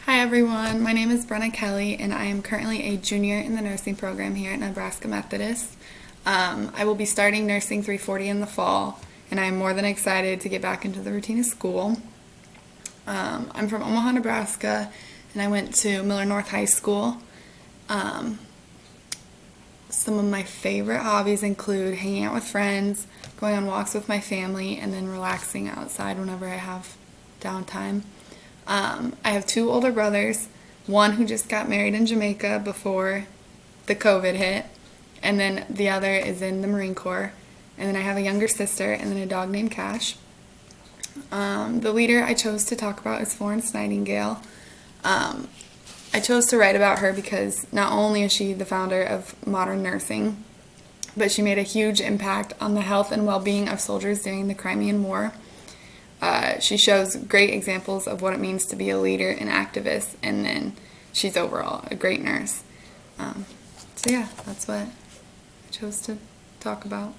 Hi everyone, my name is Brenna Kelly and I am currently a junior in the nursing program here at Nebraska Methodist. I will be starting Nursing 340 in the fall and I am more than excited to get back into the routine of school. I'm from Omaha, Nebraska and I went to Miller North High School. Some of my favorite hobbies include hanging out with friends, going on walks with my family, and then relaxing outside whenever I have downtime. I have two older brothers, one who just got married in Jamaica before the COVID hit, and then the other is in the Marine Corps, and then I have a younger sister, and then a dog named Cash. The leader I chose to talk about is Florence Nightingale. I chose to write about her because not only is she the founder of modern nursing, but she made a huge impact on the health and well-being of soldiers during the Crimean War. She shows great examples of what it means to be a leader and activist, and then she's overall a great nurse. So yeah, that's what I chose to talk about.